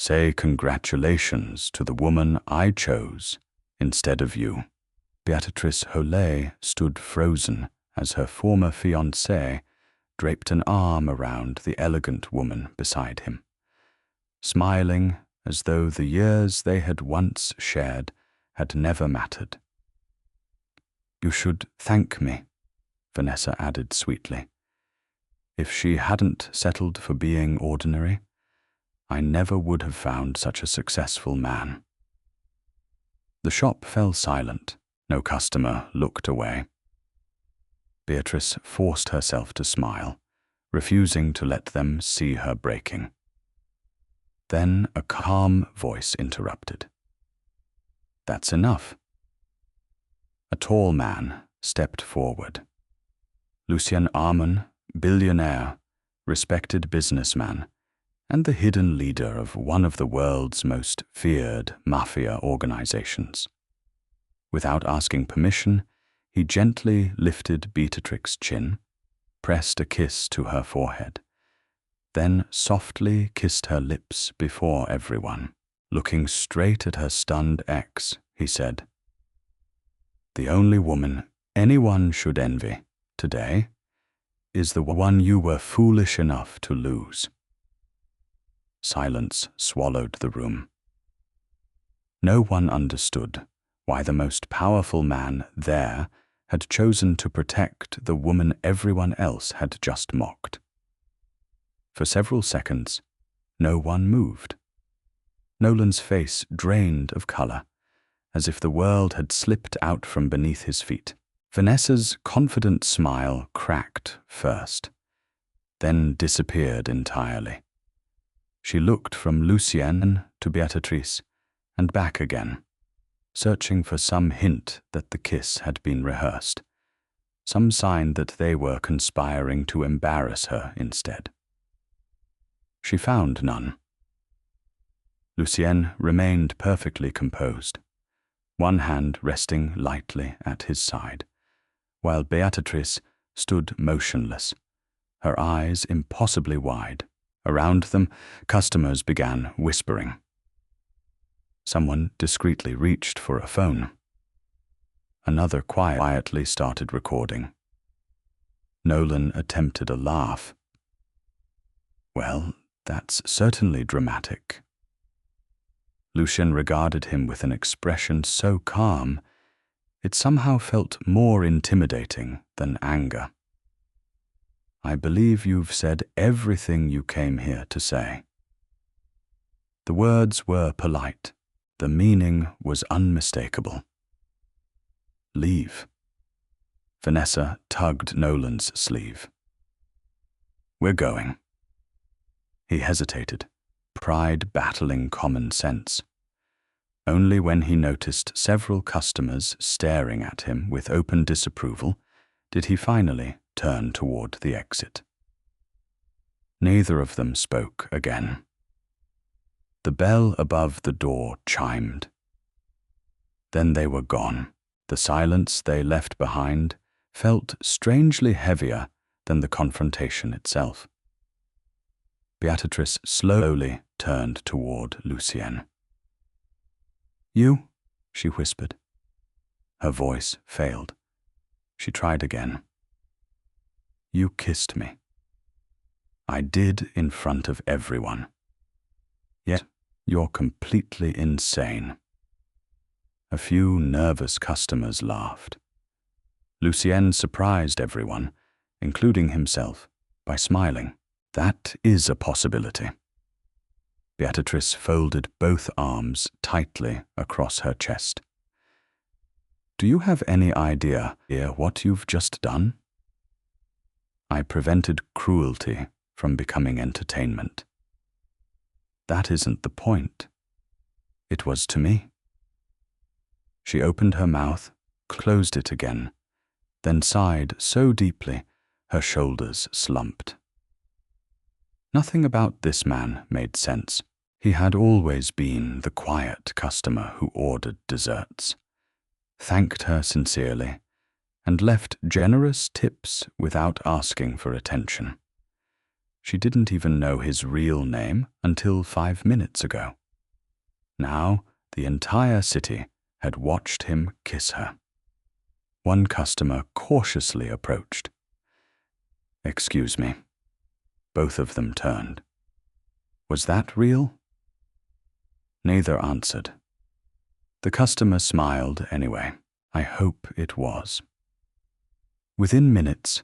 say congratulations to the woman I chose instead of you." Beatrice Hollet stood frozen as her former fiancé draped an arm around the elegant woman beside him, smiling as though the years they had once shared had never mattered. "You should thank me," Vanessa added sweetly. "If she hadn't settled for being ordinary, I never would have found such a successful man." The shop fell silent. No customer looked away. Beatrice forced herself to smile, refusing to let them see her breaking. Then a calm voice interrupted. "That's enough." A tall man stepped forward. Lucien Armand, billionaire, respected businessman, and the hidden leader of one of the world's most feared mafia organizations. Without asking permission, he gently lifted Beatrix's chin, pressed a kiss to her forehead, then softly kissed her lips before everyone. Looking straight at her stunned ex, he said, "The only woman anyone should envy today is the one you were foolish enough to lose." Silence swallowed the room. No one understood why the most powerful man there had chosen to protect the woman everyone else had just mocked. For several seconds, no one moved. Nolan's face drained of color, as if the world had slipped out from beneath his feet. Vanessa's confident smile cracked first, then disappeared entirely. She looked from Lucien to Beatrice and back again, searching for some hint that the kiss had been rehearsed, some sign that they were conspiring to embarrass her instead. She found none. Lucien remained perfectly composed, one hand resting lightly at his side, while Beatrice stood motionless, her eyes impossibly wide. Around them, customers began whispering. Someone discreetly reached for a phone. Another quietly started recording. Nolan attempted a laugh. "Well, that's certainly dramatic." Lucien regarded him with an expression so calm, it somehow felt more intimidating than anger. "I believe you've said everything you came here to say." The words were polite. The meaning was unmistakable. "Leave." Vanessa tugged Nolan's sleeve. "We're going." He hesitated, pride battling common sense. Only when he noticed several customers staring at him with open disapproval did he finally turn toward the exit. Neither of them spoke again. The bell above the door chimed. Then they were gone. The silence they left behind felt strangely heavier than the confrontation itself. Beatrice slowly turned toward Lucien. "You?" she whispered. Her voice failed. She tried again. "You kissed me. I did in front of everyone. Yet you're completely insane." A few nervous customers laughed. Lucien surprised everyone, including himself, by smiling. "That is a possibility." Beatrice folded both arms tightly across her chest. "Do you have any idea what you've just done?" "I prevented cruelty from becoming entertainment." "That isn't the point. It was to me." She opened her mouth, closed it again, then sighed so deeply her shoulders slumped. Nothing about this man made sense. He had always been the quiet customer who ordered desserts, thanked her sincerely, and left generous tips without asking for attention. She didn't even know his real name until 5 minutes ago. Now, the entire city had watched him kiss her. One customer cautiously approached. "Excuse me." Both of them turned. "Was that real?" Neither answered. The customer smiled anyway. "I hope it was." Within minutes,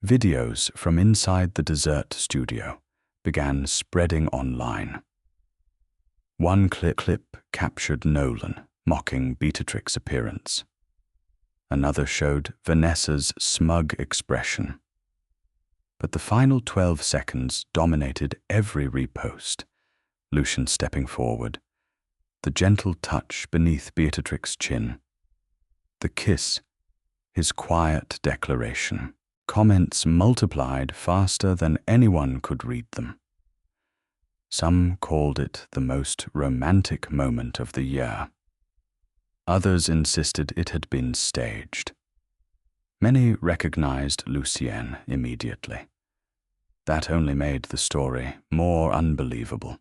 videos from inside the dessert studio began spreading online. One clip captured Nolan mocking Beatrix's appearance. Another showed Vanessa's smug expression. But the final 12 seconds dominated every repost. Lucian stepping forward, the gentle touch beneath Beatrix's chin, the kiss, his quiet declaration. Comments multiplied faster than anyone could read them. Some called it the most romantic moment of the year. Others insisted it had been staged. Many recognized Lucienne immediately. That only made the story more unbelievable.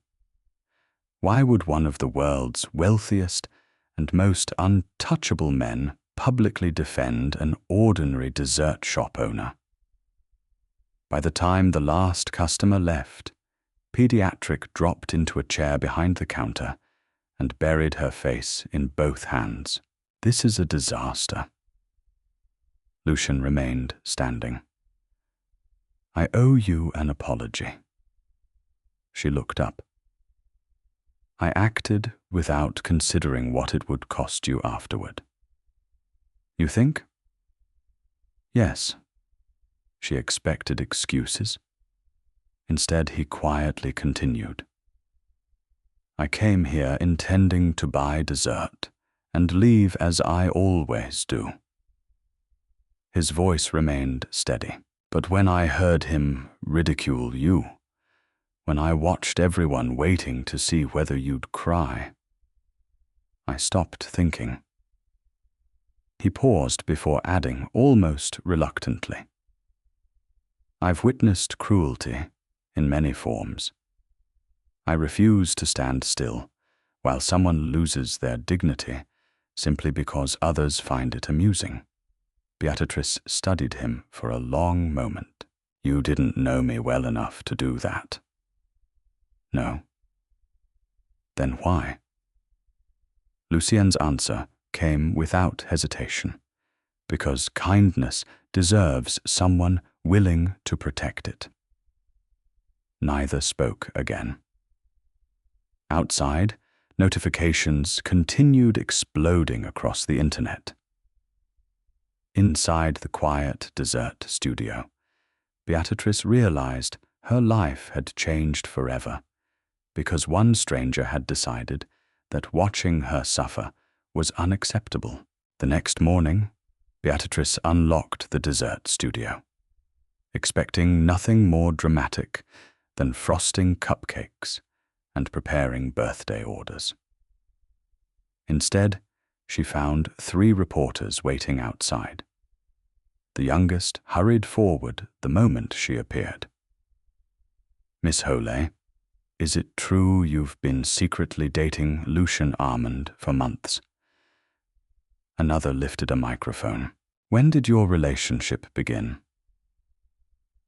Why would one of the world's wealthiest and most untouchable men publicly defend an ordinary dessert shop owner? By the time the last customer left, Pediatric dropped into a chair behind the counter and buried her face in both hands. "This is a disaster." Lucian remained standing. "I owe you an apology." She looked up. "I acted without considering what it would cost you afterward." "You think?" "Yes." She expected excuses. Instead, he quietly continued. "I came here intending to buy dessert and leave as I always do." His voice remained steady. "But when I heard him ridicule you, when I watched everyone waiting to see whether you'd cry, I stopped thinking." He paused before adding, almost reluctantly, "I've witnessed cruelty in many forms. I refuse to stand still while someone loses their dignity simply because others find it amusing." Beatrice studied him for a long moment. "You didn't know me well enough to do that." "No." "Then why?" Lucien's answer came without hesitation. "Because kindness deserves someone willing to protect it." Neither spoke again. Outside, notifications continued exploding across the internet. Inside the quiet dessert studio, Beatrice realized her life had changed forever because one stranger had decided that watching her suffer was unacceptable. The next morning, Beatrice unlocked the dessert studio, expecting nothing more dramatic than frosting cupcakes and preparing birthday orders. Instead, she found 3 reporters waiting outside. The youngest hurried forward the moment she appeared. "Miss Hole, is it true you've been secretly dating Lucian Armand for months?" Another lifted a microphone. "When did your relationship begin?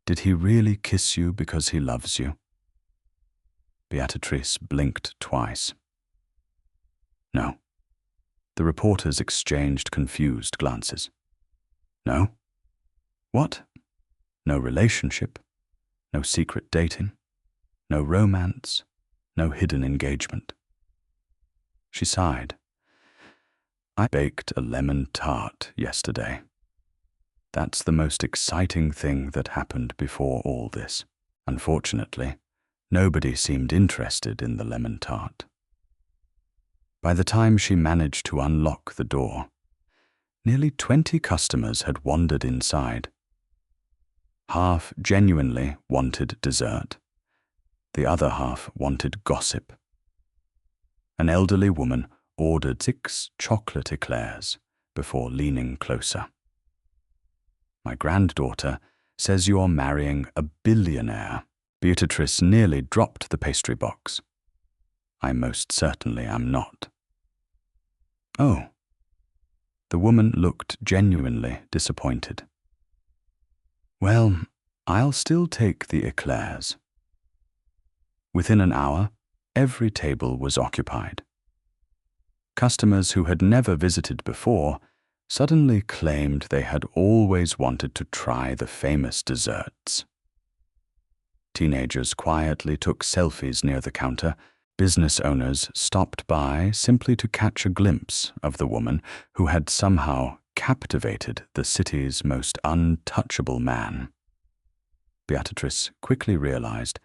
Did he really kiss you because he loves you?" Beatrice blinked twice. "No." The reporters exchanged confused glances. "No? What? No relationship? No secret dating? No romance? No hidden engagement?" She sighed. "I baked a lemon tart yesterday. That's the most exciting thing that happened before all this. Unfortunately, nobody seemed interested in the lemon tart." By the time she managed to unlock the door, nearly 20 customers had wandered inside. Half genuinely wanted dessert. The other half wanted gossip. An elderly woman ordered 6 chocolate eclairs before leaning closer. "My granddaughter says you're marrying a billionaire," Beatrice nearly dropped the pastry box. I most certainly am not. Oh. The woman looked genuinely disappointed. Well, I'll still take the eclairs. Within an hour, every table was occupied. Customers who had never visited before suddenly claimed they had always wanted to try the famous desserts. Teenagers quietly took selfies near the counter. Business owners stopped by simply to catch a glimpse of the woman who had somehow captivated the city's most untouchable man. Beatrice quickly realized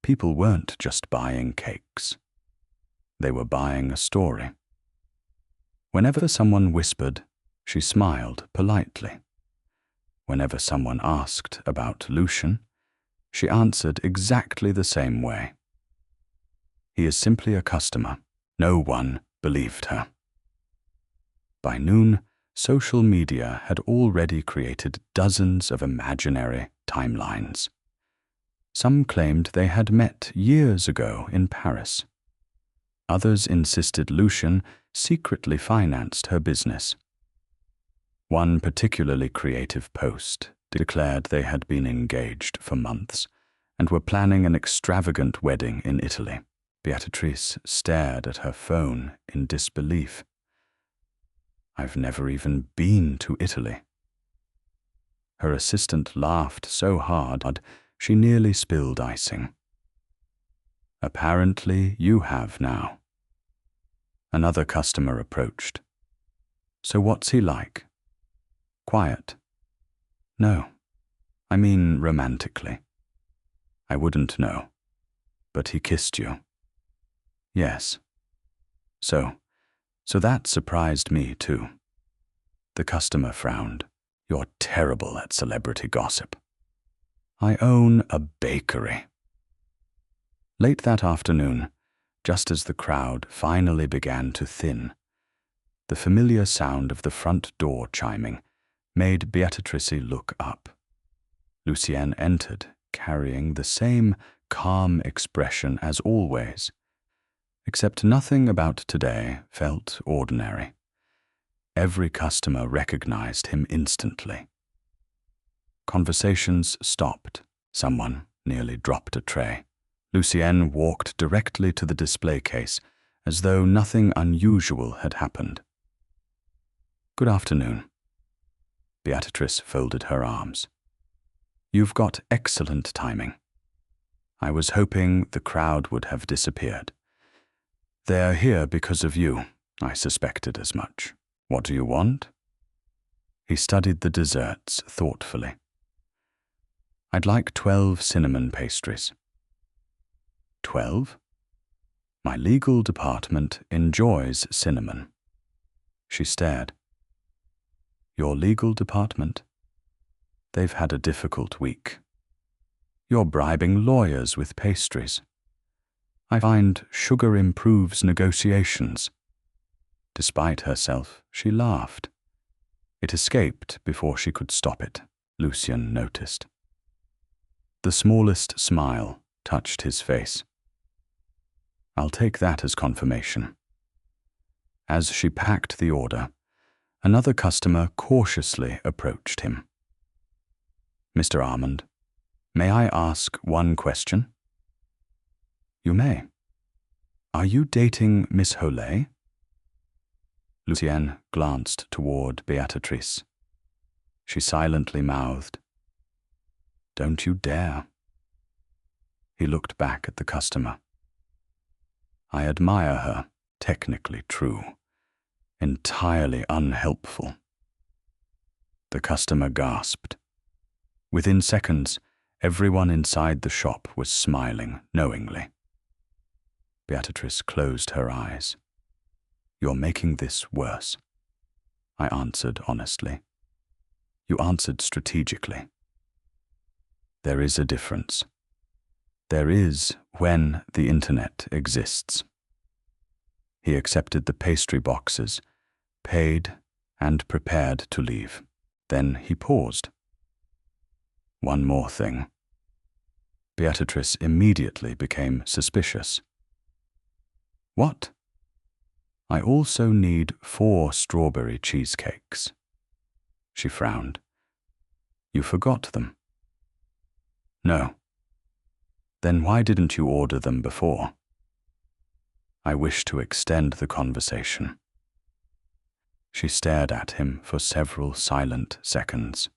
people weren't just buying cakes. They were buying a story. Whenever someone whispered, she smiled politely. Whenever someone asked about Lucian, she answered exactly the same way. He is simply a customer. No one believed her. By noon, social media had already created dozens of imaginary timelines. Some claimed they had met years ago in Paris. Others insisted Lucian secretly financed her business. One particularly creative post declared they had been engaged for months and were planning an extravagant wedding in Italy. Beatrice stared at her phone in disbelief. I've never even been to Italy. Her assistant laughed so hard she nearly spilled icing. Apparently you have now. Another customer approached. So what's he like? Quiet. No, I mean romantically. I wouldn't know. But he kissed you. Yes. So that surprised me too. The customer frowned. You're terrible at celebrity gossip. I own a bakery. Late that afternoon, just as the crowd finally began to thin, the familiar sound of the front door chiming made Beatrice look up. Lucienne entered, carrying the same calm expression as always, except nothing about today felt ordinary. Every customer recognized him instantly. Conversations stopped. Someone nearly dropped a tray. Lucienne walked directly to the display case, as though nothing unusual had happened. Good afternoon. Beatrice folded her arms. You've got excellent timing. I was hoping the crowd would have disappeared. They're here because of you. I suspected as much. What do you want? He studied the desserts thoughtfully. I'd like 12 cinnamon pastries. 12? My legal department enjoys cinnamon. She stared. Your legal department? They've had a difficult week. You're bribing lawyers with pastries. I find sugar improves negotiations. Despite herself, she laughed. It escaped before she could stop it, Lucian noticed. The smallest smile touched his face. I'll take that as confirmation. As she packed the order, another customer cautiously approached him. Mr. Armand, may I ask one question? You may. Are you dating Miss Hollet? Lucienne glanced toward Beatrice. She silently mouthed, Don't you dare. He looked back at the customer. I admire her, technically true, entirely unhelpful. The customer gasped. Within seconds, everyone inside the shop was smiling knowingly. Beatrice closed her eyes. You're making this worse. I answered honestly. You answered strategically. There is a difference. There is when the internet exists. He accepted the pastry boxes, paid, and prepared to leave. Then he paused. One more thing. Beatrice immediately became suspicious. What? I also need 4 strawberry cheesecakes. She frowned. You forgot them. No. Then why didn't you order them before? I wish to extend the conversation. She stared at him for several silent seconds.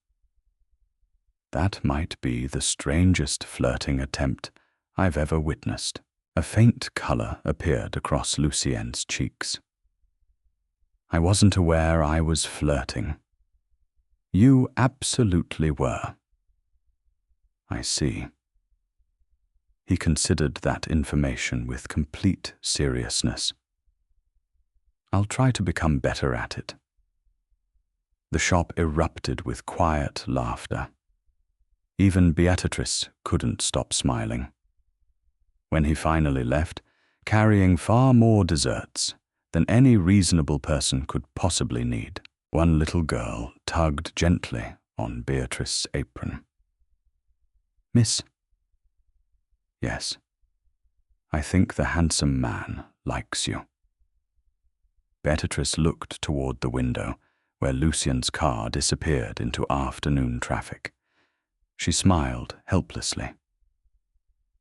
That might be the strangest flirting attempt I've ever witnessed. A faint color appeared across Lucien's cheeks. I wasn't aware I was flirting. You absolutely were. I see. He considered that information with complete seriousness. I'll try to become better at it. The shop erupted with quiet laughter. Even Beatrice couldn't stop smiling. When he finally left, carrying far more desserts than any reasonable person could possibly need, one little girl tugged gently on Beatrice's apron. Miss? Yes. I think the handsome man likes you. Beatrice looked toward the window, where Lucien's car disappeared into afternoon traffic. She smiled helplessly.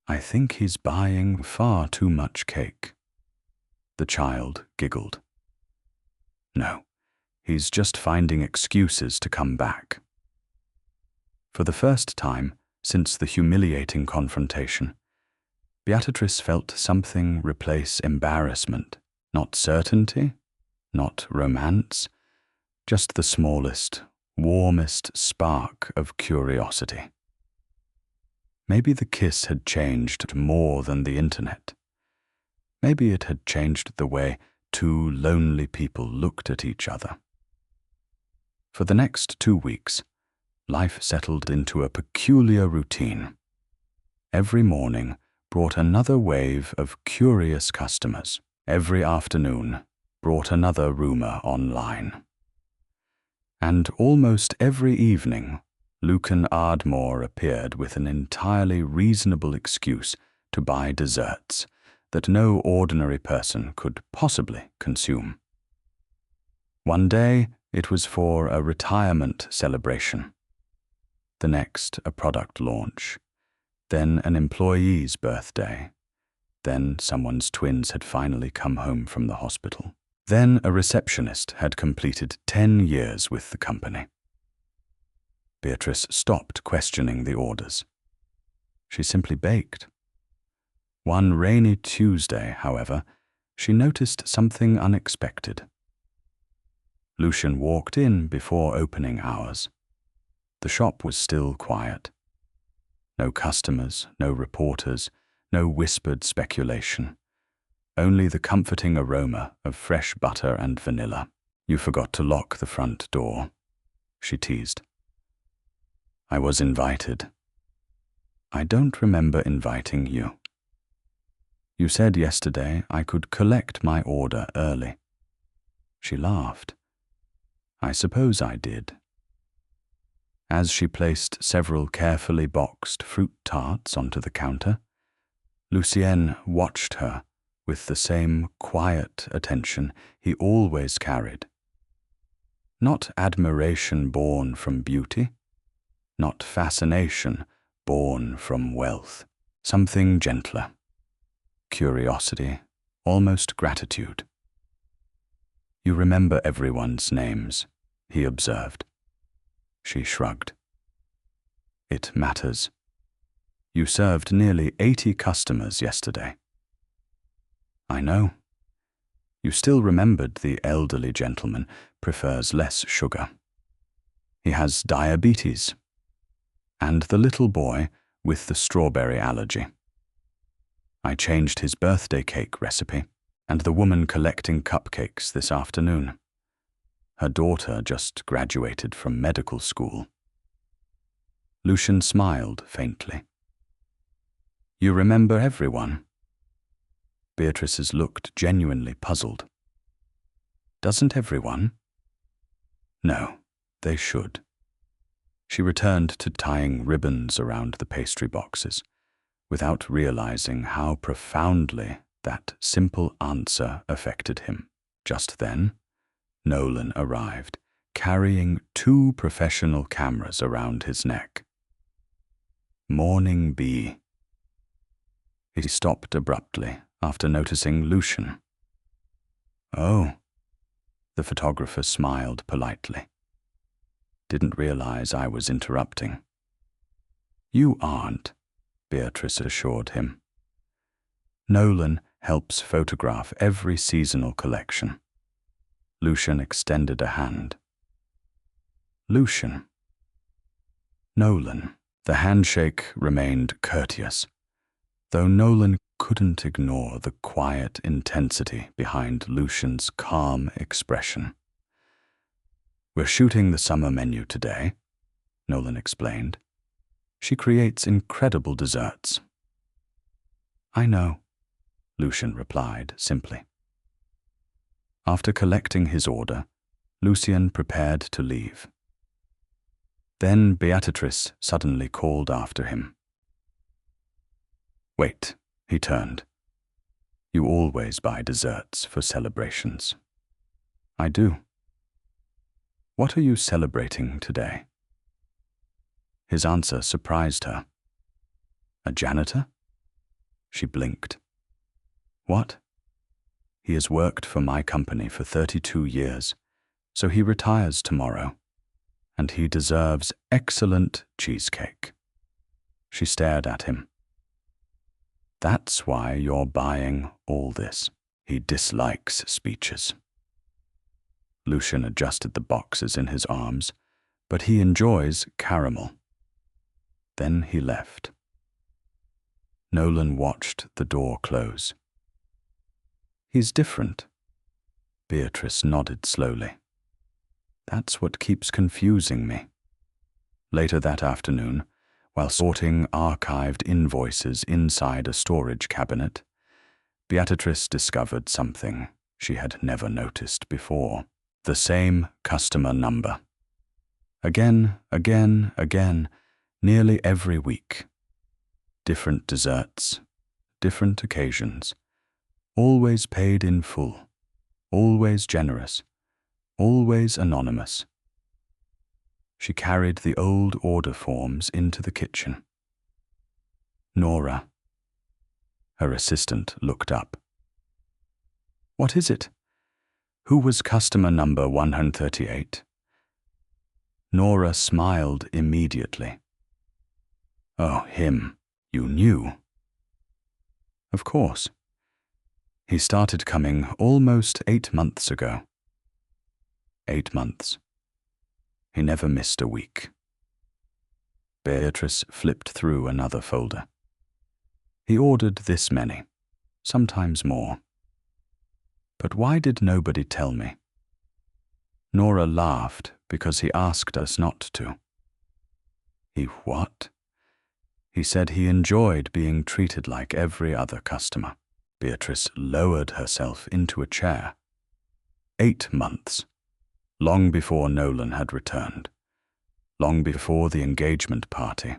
I think he's buying far too much cake. The child giggled. No, he's just finding excuses to come back. For the first time since the humiliating confrontation, Beatrice felt something replace embarrassment, not certainty, not romance, just the smallest, warmest spark of curiosity. Maybe the kiss had changed more than the internet. Maybe it had changed the way 2 lonely people looked at each other. For the next 2 weeks, life settled into a peculiar routine. Every morning brought another wave of curious customers. Every afternoon brought another rumor online. And almost every evening, Lucan Ardmore appeared with an entirely reasonable excuse to buy desserts that no ordinary person could possibly consume. One day, it was for a retirement celebration. The next, a product launch. Then an employee's birthday. Then someone's twins had finally come home from the hospital. Then a receptionist had completed 10 years with the company. Beatrice stopped questioning the orders. She simply baked. One rainy Tuesday, however, she noticed something unexpected. Lucian walked in before opening hours. The shop was still quiet. No customers, no reporters, no whispered speculation. Only the comforting aroma of fresh butter and vanilla. You forgot to lock the front door, she teased. I was invited. I don't remember inviting you. You said yesterday I could collect my order early. She laughed. I suppose I did. As she placed several carefully boxed fruit tarts onto the counter, Lucien watched her with the same quiet attention he always carried. Not admiration born from beauty, not fascination born from wealth, something gentler. Curiosity, almost gratitude. You remember everyone's names, he observed. She shrugged. It matters. You served nearly 80 customers yesterday. I know. You still remembered the elderly gentleman prefers less sugar. He has diabetes. And the little boy with the strawberry allergy. I changed his birthday cake recipe, and the woman collecting cupcakes this afternoon. Her daughter just graduated from medical school. Lucian smiled faintly. You remember everyone? Beatrice's looked genuinely puzzled. Doesn't everyone? No, they should. She returned to tying ribbons around the pastry boxes, without realizing how profoundly that simple answer affected him. Just then, Nolan arrived, carrying 2 professional cameras around his neck. "Morning, B." He stopped abruptly after noticing Lucian. "Oh," the photographer smiled politely. "Didn't realize I was interrupting." "You aren't," Beatrice assured him. "Nolan helps photograph every seasonal collection." Lucian extended a hand. "Lucian." "Nolan." The handshake remained courteous, though Nolan couldn't ignore the quiet intensity behind Lucian's calm expression. "We're shooting the summer menu today," Nolan explained. "She creates incredible desserts." "I know," Lucian replied simply. After collecting his order, Lucian prepared to leave. Then Beatrice suddenly called after him. "Wait," he turned. "You always buy desserts for celebrations." "I do." "What are you celebrating today?" His answer surprised her. "A janitor?" She blinked. "What?" "He has worked for my company for 32 years, so he retires tomorrow, and he deserves excellent cheesecake." She stared at him. "That's why you're buying all this." "He dislikes speeches." Lucian adjusted the boxes in his arms, "but he enjoys caramel." Then he left. Nolan watched the door close. "He's different." Beatrice nodded slowly. "That's what keeps confusing me." Later that afternoon, while sorting archived invoices inside a storage cabinet, Beatrice discovered something she had never noticed before. The same customer number. Again, nearly every week. Different desserts, different occasions. Always paid in full. Always generous. Always anonymous. She carried the old order forms into the kitchen. "Nora." Her assistant looked up. "What is it? Who was customer number 138? Nora smiled immediately. "Oh, him. You knew." "Of course. He started coming almost 8 months ago." 8 months. He never missed a week. Beatrice flipped through another folder. "He ordered this many, sometimes more. But why did nobody tell me?" Nora laughed because he asked us not to. "He what?" "He said he enjoyed being treated like every other customer." Beatrice lowered herself into a chair. 8 months. Long before Nolan had returned. Long before the engagement party.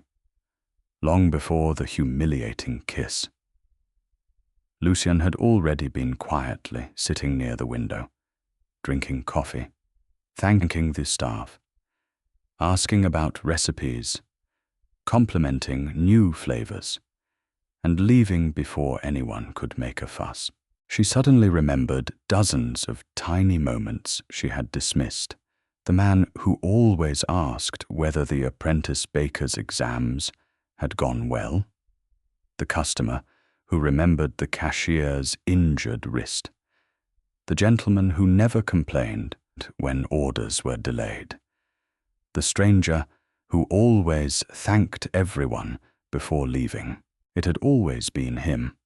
Long before the humiliating kiss. Lucian had already been quietly sitting near the window, drinking coffee, thanking the staff, asking about recipes, complimenting new flavors, and leaving before anyone could make a fuss. She suddenly remembered dozens of tiny moments she had dismissed. The man who always asked whether the apprentice baker's exams had gone well. The customer who remembered the cashier's injured wrist. The gentleman who never complained when orders were delayed. The stranger who always thanked everyone before leaving. It had always been him.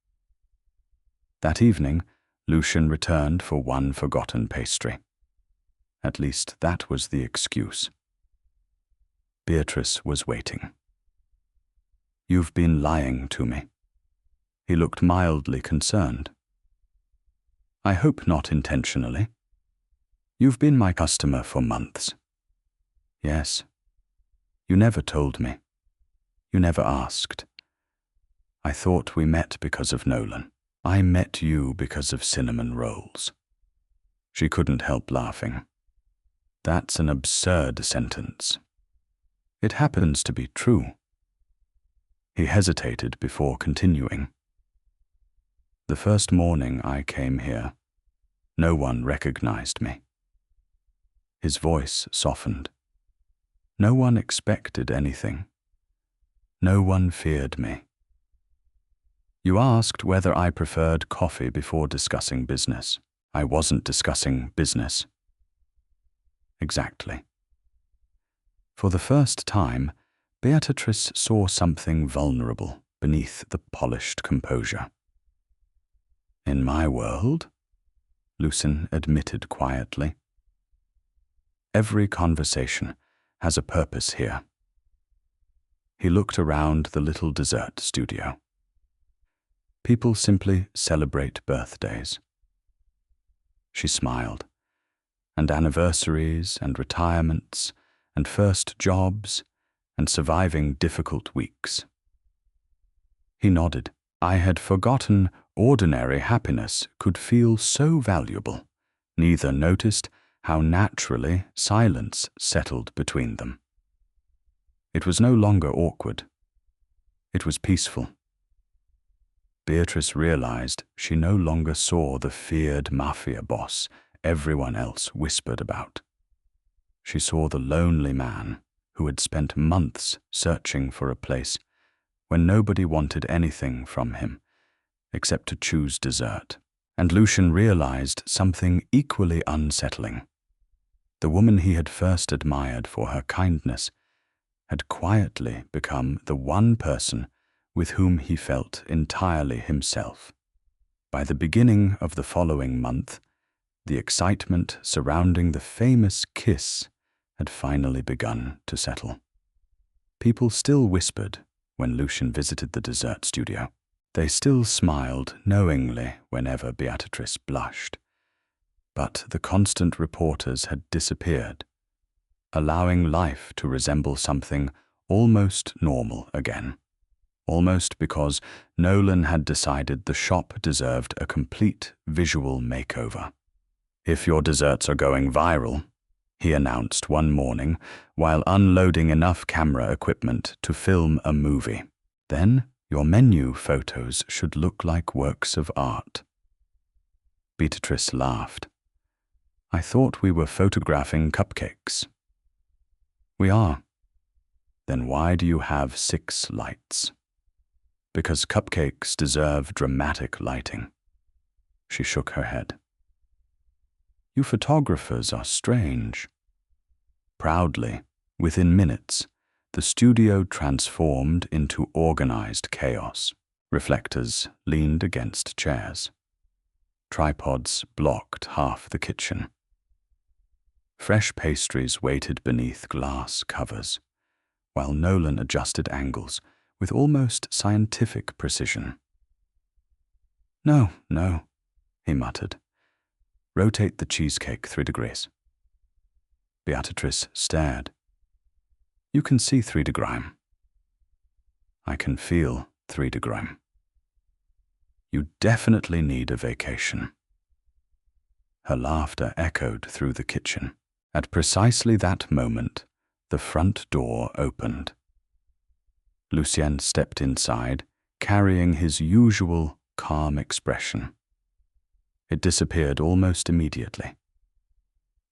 That evening, Lucian returned for one forgotten pastry. At least that was the excuse. Beatrice was waiting. "You've been lying to me." He looked mildly concerned. "I hope not intentionally. You've been my customer for months." "Yes. You never told me. You never asked. I thought we met because of Nolan. I met you because of cinnamon rolls. She couldn't help laughing. That's an absurd sentence. It happens to be true. He hesitated before continuing. The first morning I came here, no one recognized me. His voice softened. No one expected anything. No one feared me. You asked whether I preferred coffee before discussing business. I wasn't discussing business. Exactly. For the first time, Beatrice saw something vulnerable beneath the polished composure. In my world, Lucien admitted quietly, every conversation has a purpose here. He looked around the little dessert studio. People simply celebrate birthdays. She smiled, and anniversaries and retirements and first jobs and surviving difficult weeks. He nodded. I had forgotten ordinary happiness could feel so valuable. Neither noticed how naturally silence settled between them. It was no longer awkward. It was peaceful. Beatrice realized she no longer saw the feared Mafia Boss everyone else whispered about. She saw the lonely man who had spent months searching for a place when nobody wanted anything from him except to choose dessert. And Lucien realized something equally unsettling. The woman he had first admired for her kindness had quietly become the one person with whom he felt entirely himself. By the beginning of the following month, the excitement surrounding the famous kiss had finally begun to settle. People still whispered when Lucien visited the dessert studio. They still smiled knowingly whenever Beatrice blushed. But the constant reporters had disappeared, allowing life to resemble something almost normal again. Almost because Nolan had decided the shop deserved a complete visual makeover. If your desserts are going viral, he announced one morning while unloading enough camera equipment to film a movie, then your menu photos should look like works of art. Beatrice laughed. I thought we were photographing cupcakes. We are. Then why do you have 6 lights? Because cupcakes deserve dramatic lighting. She shook her head. You photographers are strange. Proudly, within minutes, the studio transformed into organized chaos. Reflectors leaned against chairs. Tripods blocked half the kitchen. Fresh pastries waited beneath glass covers, while Nolan adjusted angles with almost scientific precision. No, he muttered. Rotate the cheesecake 3 degrees. Beatrice stared. You can see 3 degrees. I can feel 3 degrees. You definitely need a vacation. Her laughter echoed through the kitchen. At precisely that moment, the front door opened. Lucien stepped inside, carrying his usual calm expression. It disappeared almost immediately.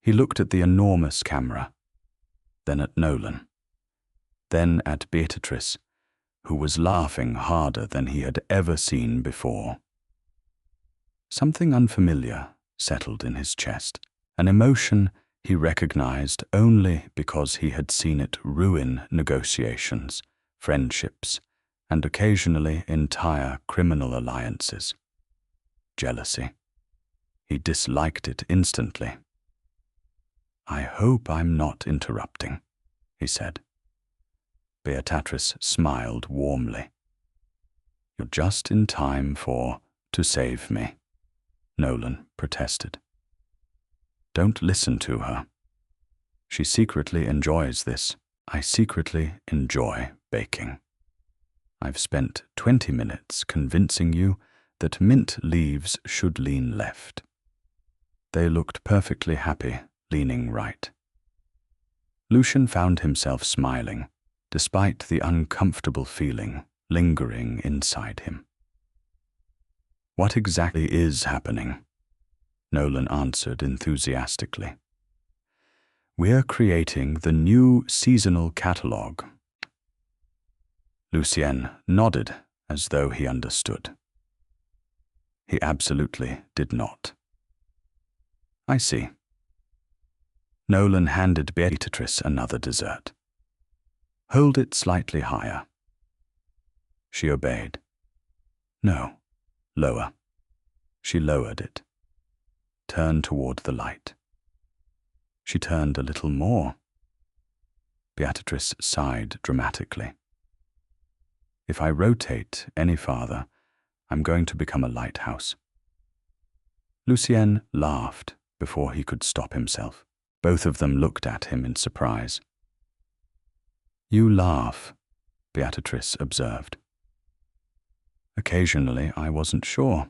He looked at the enormous camera, then at Nolan, then at Beatrice, who was laughing harder than he had ever seen before. Something unfamiliar settled in his chest, an emotion he recognized only because he had seen it ruin negotiations, friendships, and occasionally entire criminal alliances. Jealousy. He disliked it instantly. I hope I'm not interrupting, he said. Beatrice smiled warmly. You're just in time to save me, Nolan protested. Don't listen to her. She secretly enjoys this. I secretly enjoy baking. I've spent 20 minutes convincing you that mint leaves should lean left. They looked perfectly happy, leaning right. Lucian found himself smiling, despite the uncomfortable feeling lingering inside him. What exactly is happening? Nolan answered enthusiastically. We're creating the new seasonal catalogue. Lucien nodded as though he understood. He absolutely did not. I see. Nolan handed Beatrice another dessert. Hold it slightly higher. She obeyed. No, lower. She lowered it. Turn toward the light. She turned a little more. Beatrice sighed dramatically. If I rotate any farther, I'm going to become a lighthouse. Lucien laughed before he could stop himself. Both of them looked at him in surprise. You laugh, Beatrice observed. Occasionally, I wasn't sure.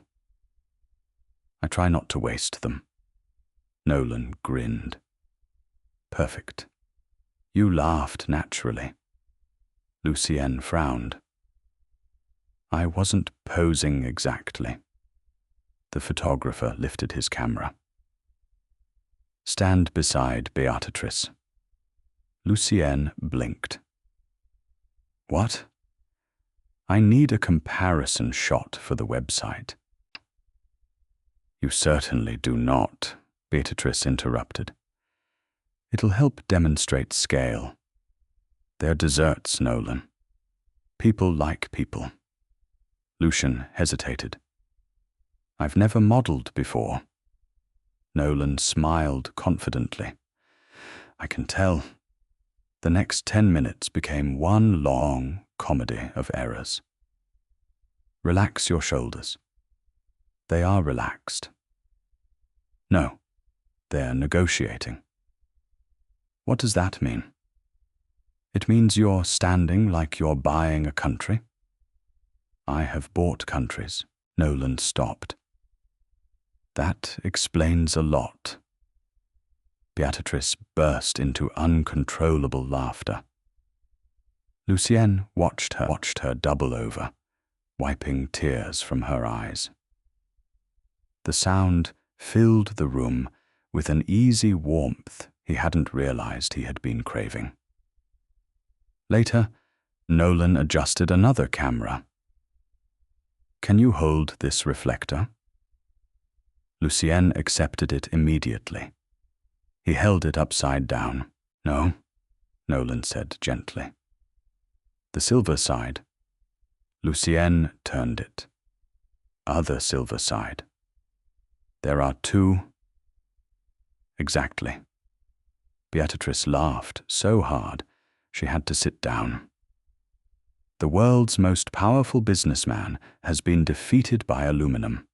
I try not to waste them. Nolan grinned. Perfect. You laughed naturally. Lucien frowned. I wasn't posing exactly. The photographer lifted his camera. Stand beside Beatrice. Lucien blinked. What? I need a comparison shot for the website. You certainly do not, Beatrice interrupted. It'll help demonstrate scale. They're desserts, Nolan. People like people. Lucian hesitated. I've never modeled before. Nolan smiled confidently. I can tell. The next 10 minutes became one long comedy of errors. Relax your shoulders. They are relaxed. No, they're negotiating. What does that mean? It means you're standing like you're buying a country. I have bought countries. Nolan stopped. That explains a lot. Beatrice burst into uncontrollable laughter. Lucien watched her double over, wiping tears from her eyes. The sound filled the room with an easy warmth he hadn't realized he had been craving. Later, Nolan adjusted another camera. Can you hold this reflector? Lucien accepted it immediately. He held it upside down. No, Nolan said gently. The silver side. Lucien turned it. Other silver side. There are two. Exactly. Beatrice laughed so hard she had to sit down. The world's most powerful businessman has been defeated by aluminum.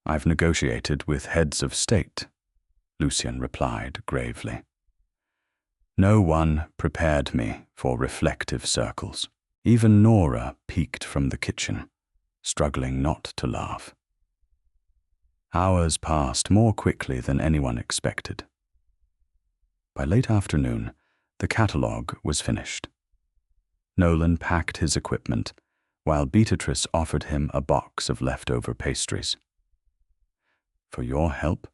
I've negotiated with heads of state, Lucien replied gravely. No one prepared me for reflective circles. Even Nora peeked from the kitchen, struggling not to laugh. Hours passed more quickly than anyone expected. By late afternoon, the catalogue was finished. Nolan packed his equipment, while Beatrice offered him a box of leftover pastries. For your help,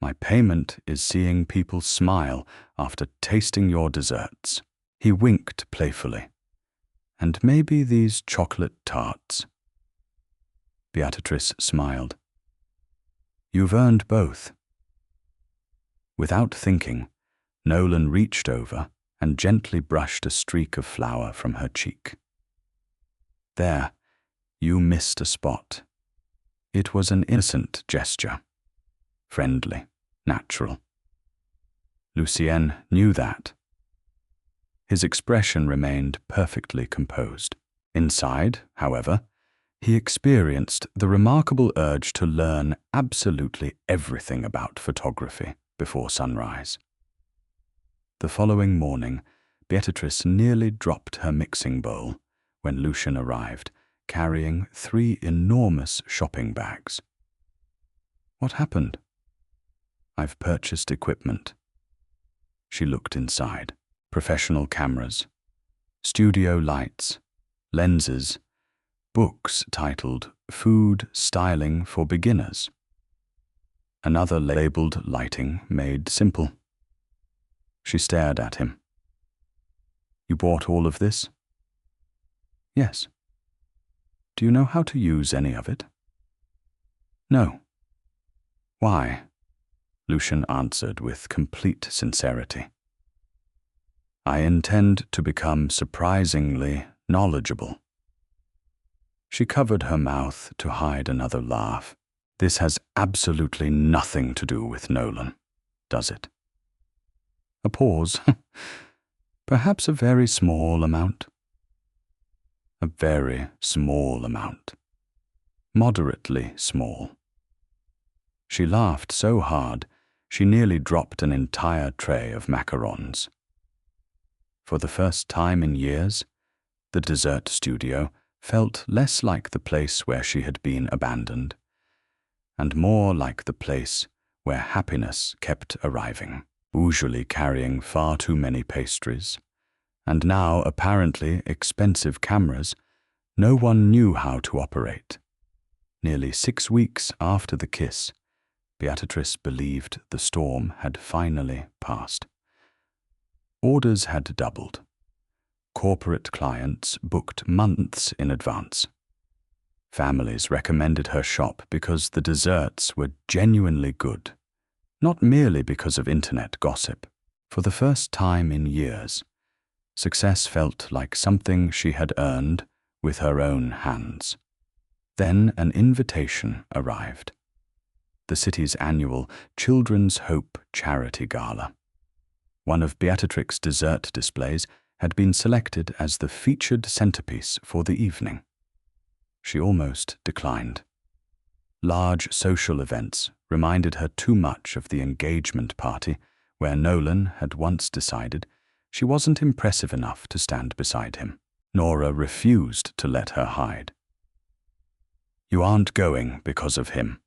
my payment is seeing people smile after tasting your desserts. He winked playfully. And maybe these chocolate tarts. Beatrice smiled. You've earned both. Without thinking, Nolan reached over and gently brushed a streak of flour from her cheek. There, you missed a spot. It was an innocent gesture. Friendly, natural. Lucien knew that. His expression remained perfectly composed. Inside, however, he experienced the remarkable urge to learn absolutely everything about photography before sunrise. The following morning, Beatrice nearly dropped her mixing bowl when Lucian arrived, carrying 3 enormous shopping bags. "What happened?" "I've purchased equipment." She looked inside. Professional cameras, studio lights, lenses, books titled Food Styling for Beginners. Another labeled Lighting Made Simple. She stared at him. "You bought all of this?" "Yes." "Do you know how to use any of it?" "No." "Why?" Lucian answered with complete sincerity. "I intend to become surprisingly knowledgeable." She covered her mouth to hide another laugh. "This has absolutely nothing to do with Nolan, does it?" A pause. "Perhaps a very small amount." "A very small amount. Moderately small." She laughed so hard, she nearly dropped an entire tray of macarons. For the first time in years, the dessert studio felt less like the place where she had been abandoned, and more like the place where happiness kept arriving, usually carrying far too many pastries, and now apparently expensive cameras no one knew how to operate. Nearly 6 weeks after the kiss, Beatrice believed the storm had finally passed. Orders had doubled. Corporate clients booked months in advance. Families recommended her shop because the desserts were genuinely good, not merely because of internet gossip. For the first time in years, success felt like something she had earned with her own hands. Then an invitation arrived. The city's annual Children's Hope Charity Gala. One of Beatrix's dessert displays had been selected as the featured centerpiece for the evening. She almost declined. Large social events reminded her too much of the engagement party where Nolan had once decided she wasn't impressive enough to stand beside him. Nora refused to let her hide. "You aren't going because of him."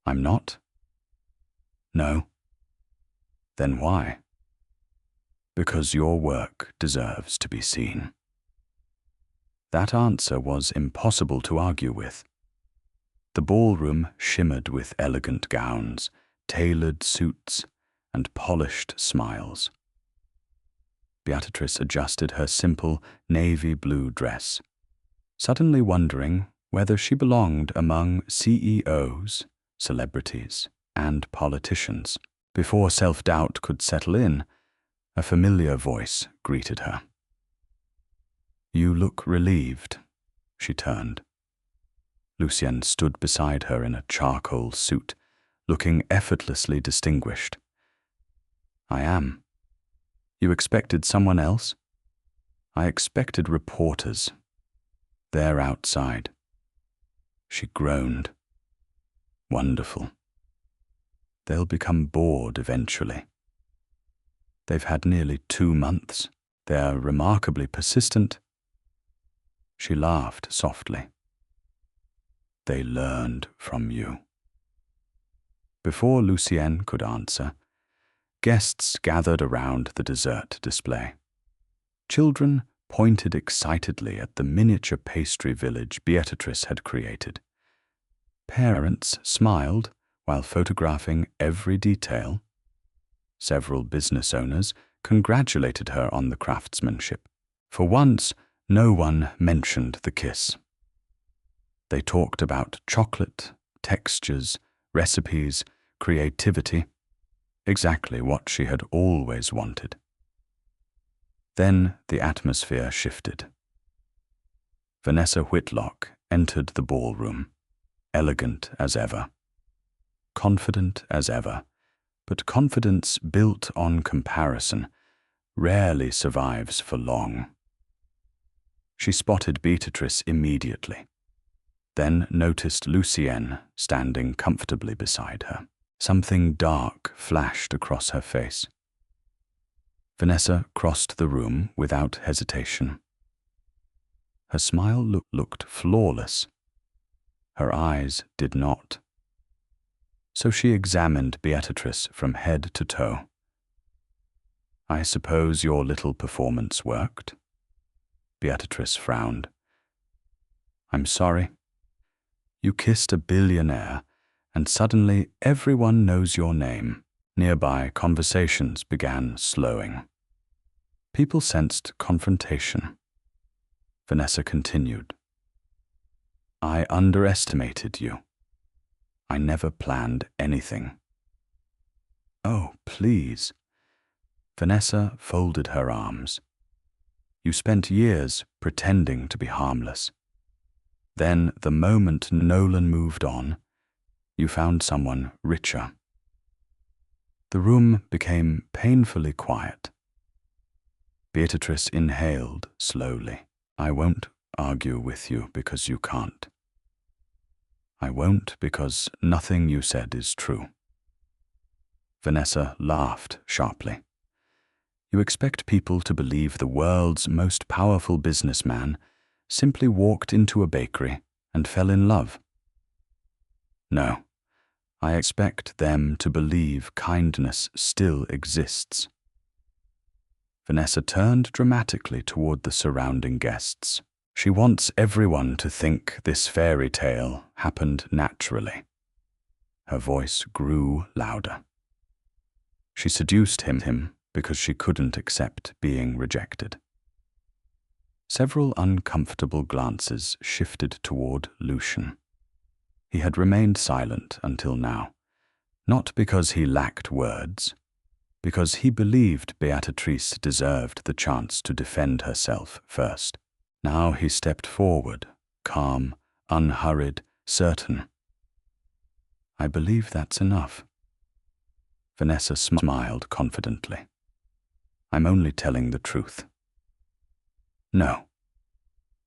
"I'm not?" "No." "Then why?" "Because your work deserves to be seen." That answer was impossible to argue with. The ballroom shimmered with elegant gowns, tailored suits, and polished smiles. Beatrice adjusted her simple navy blue dress, suddenly wondering whether she belonged among CEOs, celebrities, and politicians. Before self-doubt could settle in, a familiar voice greeted her. "You look relieved." She turned. Lucien stood beside her in a charcoal suit, looking effortlessly distinguished. "I am. You expected someone else?" "I expected reporters. They're outside." She groaned. "Wonderful. They'll become bored eventually. They've had nearly 2 months. They're remarkably persistent." She laughed softly. "They learned from you." Before Lucien could answer, guests gathered around the dessert display. Children pointed excitedly at the miniature pastry village Beatrice had created. Parents smiled while photographing every detail. Several business owners congratulated her on the craftsmanship. For once, no one mentioned the kiss. They talked about chocolate, textures, recipes, creativity, exactly what she had always wanted. Then the atmosphere shifted. Vanessa Whitlock entered the ballroom, elegant as ever, confident as ever, but confidence built on comparison rarely survives for long. She spotted Beatrice immediately, then noticed Lucien standing comfortably beside her. Something dark flashed across her face. Vanessa crossed the room without hesitation. Her smile looked flawless. Her eyes did not. So she examined Beatrice from head to toe. "I suppose your little performance worked?" Beatrice frowned. "I'm sorry. You kissed a billionaire, and suddenly everyone knows your name." Nearby conversations began slowing. People sensed confrontation. Vanessa continued. "I underestimated you. I never planned anything." "Oh, please." Vanessa folded her arms. "You spent years pretending to be harmless. Then, the moment Nolan moved on, you found someone richer." The room became painfully quiet. Beatrice inhaled slowly. "I won't argue with you because you can't. I won't because nothing you said is true." Vanessa laughed sharply. "You expect people to believe the world's most powerful businessman simply walked into a bakery and fell in love. No, I expect them to believe kindness still exists." Vanessa turned dramatically toward the surrounding guests. "She wants everyone to think this fairy tale happened naturally." Her voice grew louder. "She seduced him because she couldn't accept being rejected." Several uncomfortable glances shifted toward Lucian. He had remained silent until now, not because he lacked words, because he believed Beatrice deserved the chance to defend herself first. Now he stepped forward, calm, unhurried, certain. "I believe that's enough." Vanessa smiled confidently. "I'm only telling the truth." "No."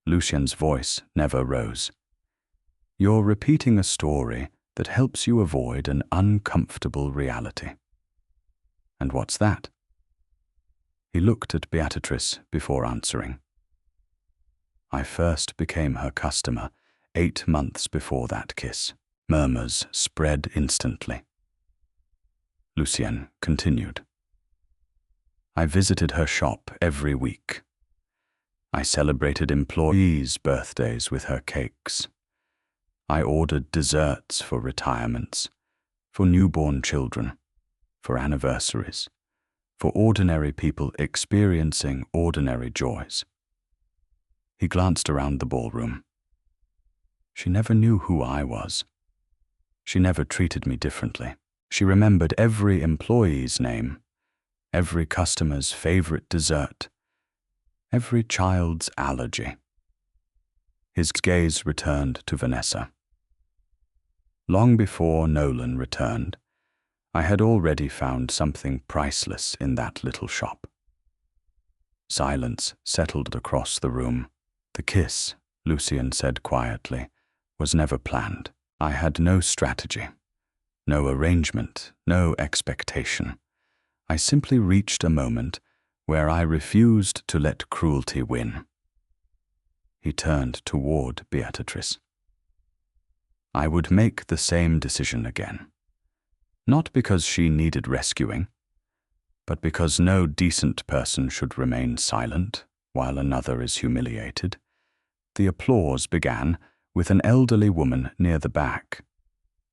Lucian's voice never rose. "You're repeating a story that helps you avoid an uncomfortable reality." "And what's that?" He looked at Beatrice before answering. "I first became her customer 8 months before that kiss." Murmurs spread instantly. Lucien continued. "I visited her shop every week. I celebrated employees' birthdays with her cakes. I ordered desserts for retirements, for newborn children, for anniversaries, for ordinary people experiencing ordinary joys." He glanced around the ballroom. "She never knew who I was. She never treated me differently. She remembered every employee's name, every customer's favorite dessert, every child's allergy." His gaze returned to Vanessa. "Long before Nolan returned, I had already found something priceless in that little shop." Silence settled across the room. "The kiss," Lucien said quietly, "was never planned. I had no strategy, no arrangement, no expectation. I simply reached a moment where I refused to let cruelty win." He turned toward Beatrice. "I would make the same decision again. Not because she needed rescuing, but because no decent person should remain silent while another is humiliated." The applause began with an elderly woman near the back,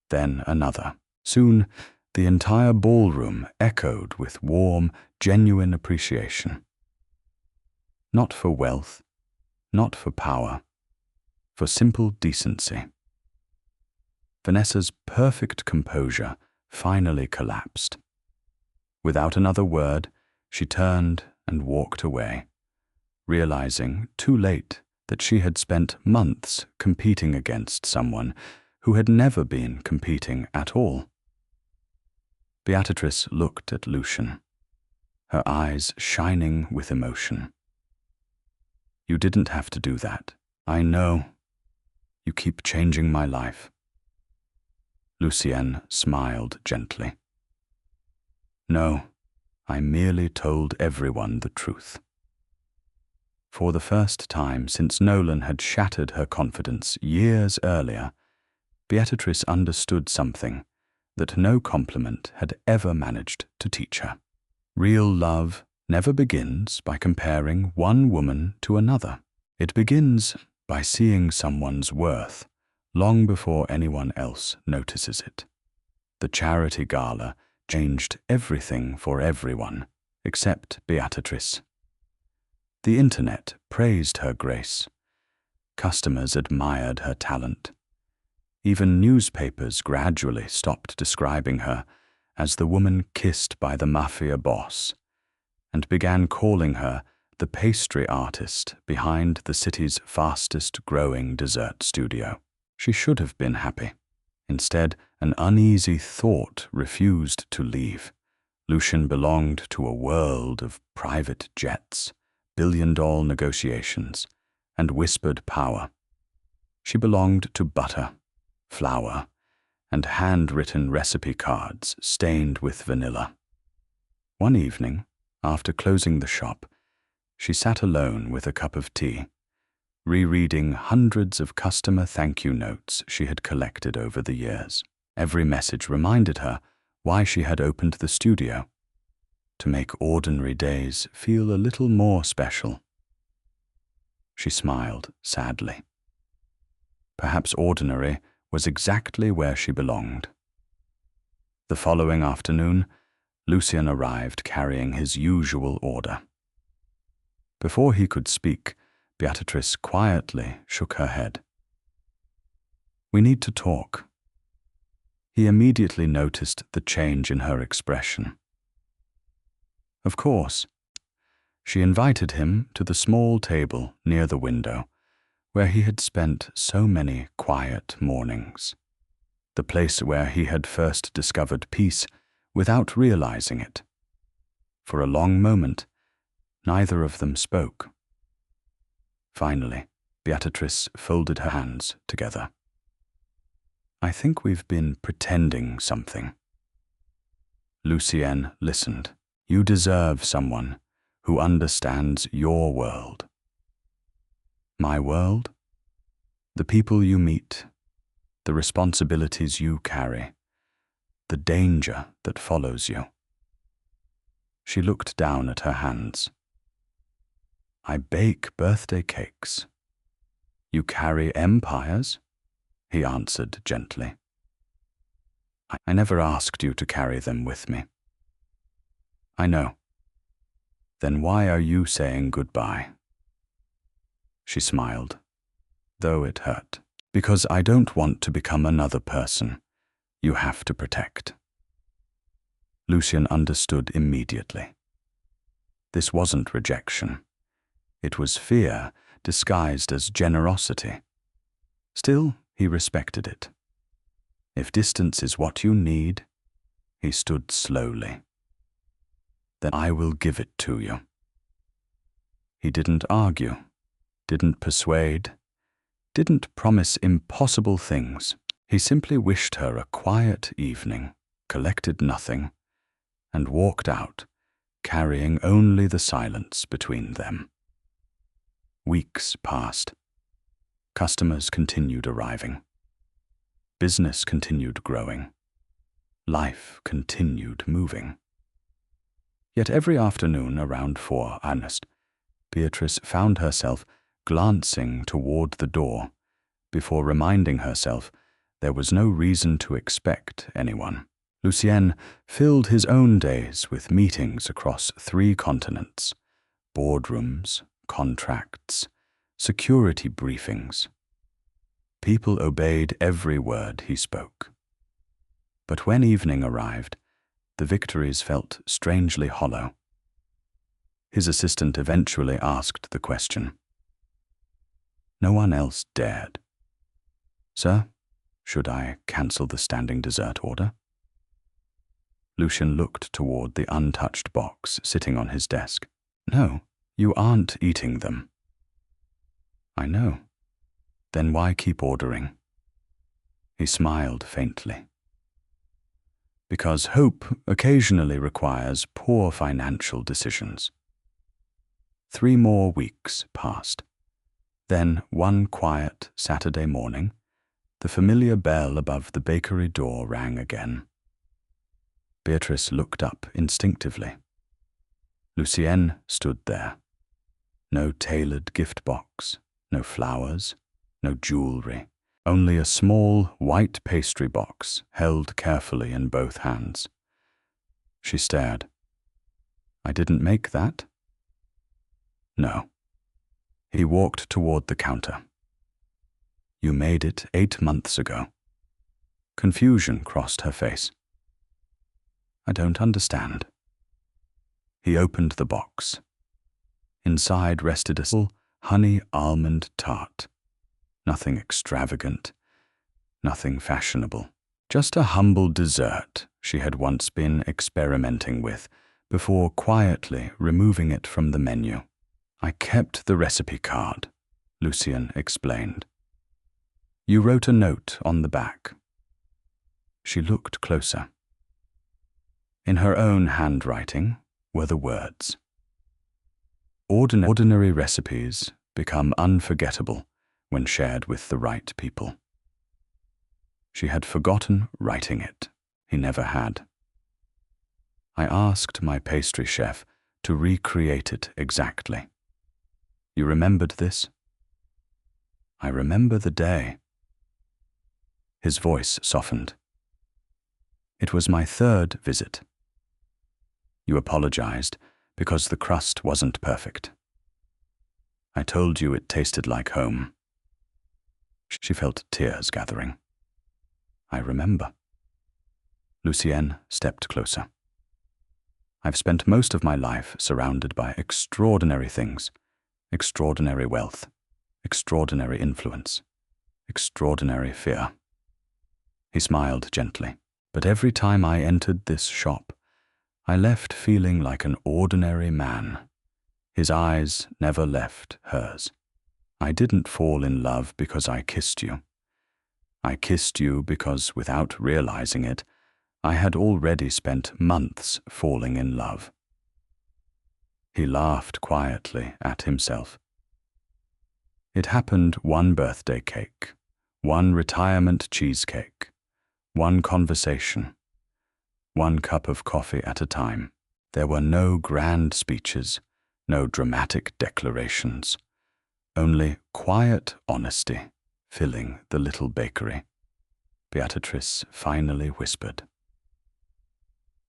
then another. Soon, the entire ballroom echoed with warm, genuine appreciation. Not for wealth, not for power, for simple decency. Vanessa's perfect composure finally collapsed. Without another word, she turned and walked away, realizing too late that she had spent months competing against someone who had never been competing at all. Beatrice looked at Lucian, her eyes shining with emotion. "You didn't have to do that. I know. You keep changing my life." Lucien smiled gently. "No, I merely told everyone the truth." For the first time since Nolan had shattered her confidence years earlier, Beatrice understood something that no compliment had ever managed to teach her. Real love never begins by comparing one woman to another. It begins by seeing someone's worth long before anyone else notices it. The charity gala changed everything for everyone except Beatrice. The internet praised her grace. Customers admired her talent. Even newspapers gradually stopped describing her as the woman kissed by the Mafia Boss and began calling her the pastry artist behind the city's fastest-growing dessert studio. She should have been happy. Instead, an uneasy thought refused to leave. Lucien belonged to a world of private jets, billion-dollar negotiations, and whispered power. She belonged to butter, flour, and handwritten recipe cards stained with vanilla. One evening, after closing the shop, she sat alone with a cup of tea, rereading hundreds of customer thank-you notes she had collected over the years. Every message reminded her why she had opened the studio, to make ordinary days feel a little more special. She smiled sadly. Perhaps ordinary was exactly where she belonged. The following afternoon, Lucien arrived carrying his usual order. Before he could speak, Beatrice quietly shook her head. "We need to talk." He immediately noticed the change in her expression. Of course. She invited him to the small table near the window, where he had spent so many quiet mornings, the place where he had first discovered peace without realizing it. For a long moment, neither of them spoke. Finally, Beatrice folded her hands together. "I think we've been pretending something." Lucien listened. "You deserve someone who understands your world." "My world?" "The people you meet, the responsibilities you carry, the danger that follows you." She looked down at her hands. "I bake birthday cakes." "You carry empires?" he answered gently. "I never asked you to carry them with me." "I know." "Then why are you saying goodbye?" She smiled, though it hurt. "Because I don't want to become another person you have to protect." Lucien understood immediately. This wasn't rejection. It was fear disguised as generosity. Still, he respected it. "If distance is what you need," he stood slowly, "then I will give it to you." He didn't argue, didn't persuade, didn't promise impossible things. He simply wished her a quiet evening, collected nothing, and walked out, carrying only the silence between them. Weeks passed. Customers continued arriving. Business continued growing. Life continued moving. Yet every afternoon around 4 August, Beatrice found herself glancing toward the door before reminding herself there was no reason to expect anyone. Lucien filled his own days with meetings across 3 continents, boardrooms, contracts, security briefings. People obeyed every word he spoke. But when evening arrived, the victories felt strangely hollow. His assistant eventually asked the question. No one else dared. "Sir, should I cancel the standing dessert order?" Lucien looked toward the untouched box sitting on his desk. "No, you aren't eating them." "I know. Then why keep ordering?" He smiled faintly. "Because hope occasionally requires poor financial decisions." 3 more weeks passed. Then, one quiet Saturday morning, the familiar bell above the bakery door rang again. Beatrice looked up instinctively. Lucienne stood there. No tailored gift box, no flowers, no jewelry, only a small white pastry box held carefully in both hands. She stared. "I didn't make that?" "No." He walked toward the counter. "You made it 8 months ago." Confusion crossed her face. "I don't understand." He opened the box. Inside rested a simple honey almond tart. Nothing extravagant, nothing fashionable. Just a humble dessert she had once been experimenting with before quietly removing it from the menu. "I kept the recipe card," Lucienne explained. "You wrote a note on the back." She looked closer. In her own handwriting were the words, "Ordinary recipes become unforgettable when shared with the right people." She had forgotten writing it. He never had. "I asked my pastry chef to recreate it exactly. You remembered this?" "I remember the day." His voice softened. "It was my 3rd visit. You apologized because the crust wasn't perfect. I told you it tasted like home." She felt tears gathering. "I remember." Lucienne stepped closer. "I've spent most of my life surrounded by extraordinary things, extraordinary wealth, extraordinary influence, extraordinary fear." He smiled gently. "But every time I entered this shop, I left feeling like an ordinary man." His eyes never left hers. "I didn't fall in love because I kissed you. I kissed you because, without realizing it, I had already spent months falling in love." He laughed quietly at himself. It happened one birthday cake, one retirement cheesecake, one conversation, one cup of coffee at a time. There were no grand speeches, no dramatic declarations, only quiet honesty filling the little bakery. Beatrice finally whispered,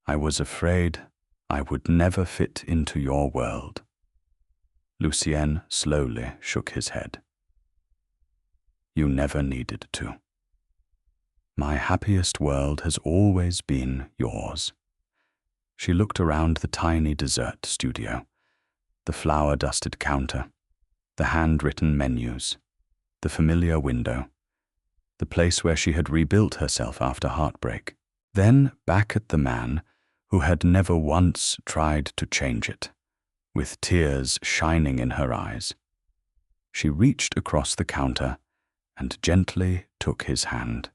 "I was afraid I would never fit into your world." Lucienne slowly shook his head. "You never needed to. My happiest world has always been yours." She looked around the tiny dessert studio, the flour-dusted counter, the handwritten menus, the familiar window, the place where she had rebuilt herself after heartbreak. Then back at the man who had never once tried to change it, with tears shining in her eyes. She reached across the counter and gently took his hand.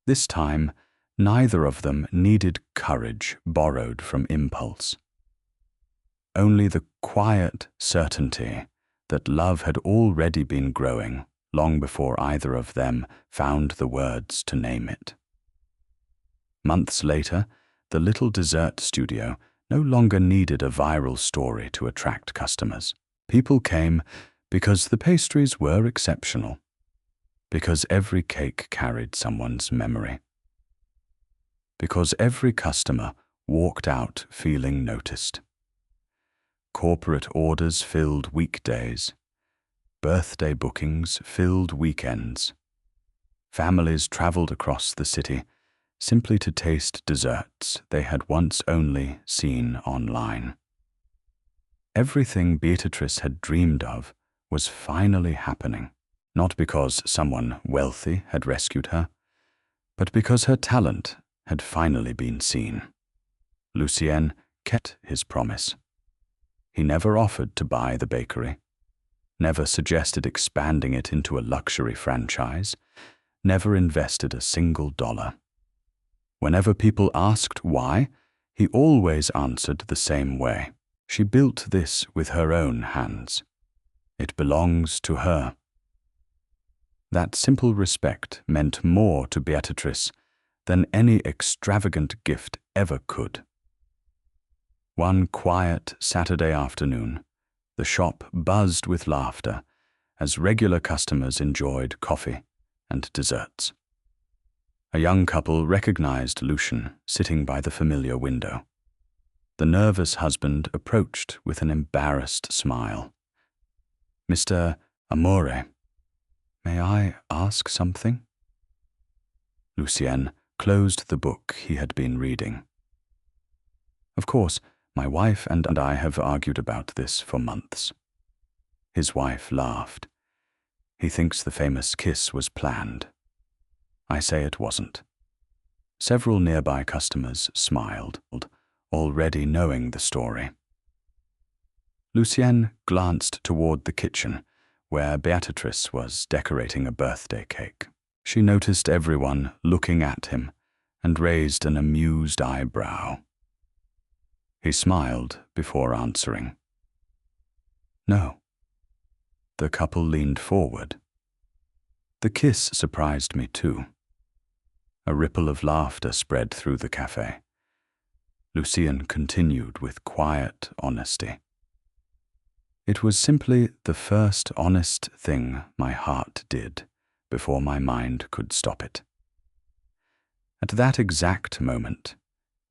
This time, neither of them needed courage borrowed from impulse. Only the quiet certainty that love had already been growing long before either of them found the words to name it. Months later, the little dessert studio no longer needed a viral story to attract customers. People came because the pastries were exceptional, because every cake carried someone's memory, because every customer walked out feeling noticed. Corporate orders filled weekdays. Birthday bookings filled weekends. Families traveled across the city simply to taste desserts they had once only seen online. Everything Beatrice had dreamed of was finally happening, not because someone wealthy had rescued her, but because her talent had finally been seen. Lucien kept his promise. He never offered to buy the bakery, never suggested expanding it into a luxury franchise, never invested a single dollar. Whenever people asked why, he always answered the same way. She built this with her own hands. It belongs to her. That simple respect meant more to Beatrice than any extravagant gift ever could. One quiet Saturday afternoon, the shop buzzed with laughter as regular customers enjoyed coffee and desserts. A young couple recognized Lucian sitting by the familiar window. The nervous husband approached with an embarrassed smile. "Mr. Amore, may I ask something?" Lucien closed the book he had been reading. "Of course, my wife and I have argued about this for months." His wife laughed. "He thinks the famous kiss was planned. I say it wasn't." Several nearby customers smiled, already knowing the story. Lucien glanced toward the kitchen, where Beatrice was decorating a birthday cake. She noticed everyone looking at him and raised an amused eyebrow. He smiled before answering. "No." The couple leaned forward. "The kiss surprised me too." A ripple of laughter spread through the cafe. Lucien continued with quiet honesty. "It was simply the first honest thing my heart did before my mind could stop it." At that exact moment,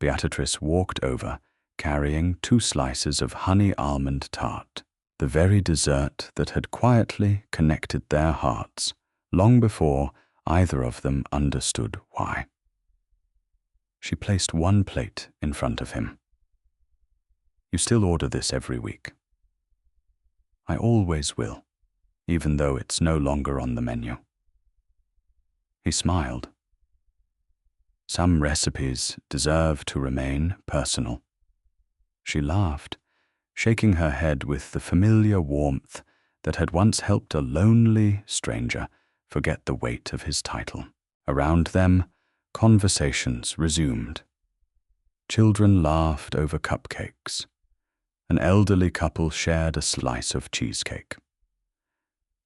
Beatrice walked over, carrying 2 slices of honey almond tart, the very dessert that had quietly connected their hearts long before either of them understood why. She placed one plate in front of him. "You still order this every week?" "I always will, even though it's no longer on the menu." He smiled. "Some recipes deserve to remain personal." She laughed, shaking her head with the familiar warmth that had once helped a lonely stranger forget the weight of his title. Around them, conversations resumed. Children laughed over cupcakes. An elderly couple shared a slice of cheesecake.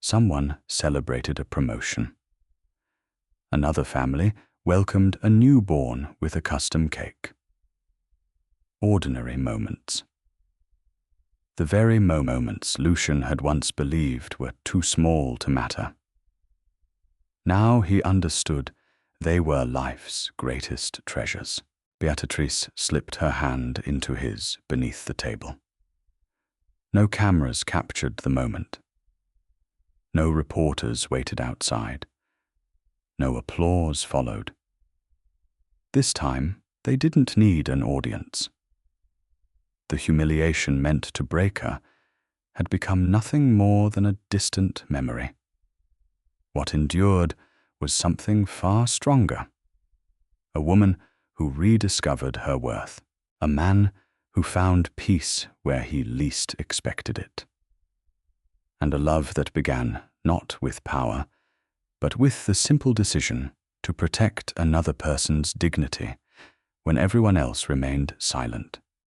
Someone celebrated a promotion. Another family welcomed a newborn with a custom cake. Ordinary moments. The very moments Lucien had once believed were too small to matter. Now he understood they were life's greatest treasures. Beatrice slipped her hand into his beneath the table. No cameras captured the moment. No reporters waited outside. No applause followed. This time, they didn't need an audience. The humiliation meant to break her had become nothing more than a distant memory. What endured was something far stronger. A woman who rediscovered her worth. A man who found peace where he least expected it. And a love that began not with power, but with the simple decision to protect another person's dignity when everyone else remained silent.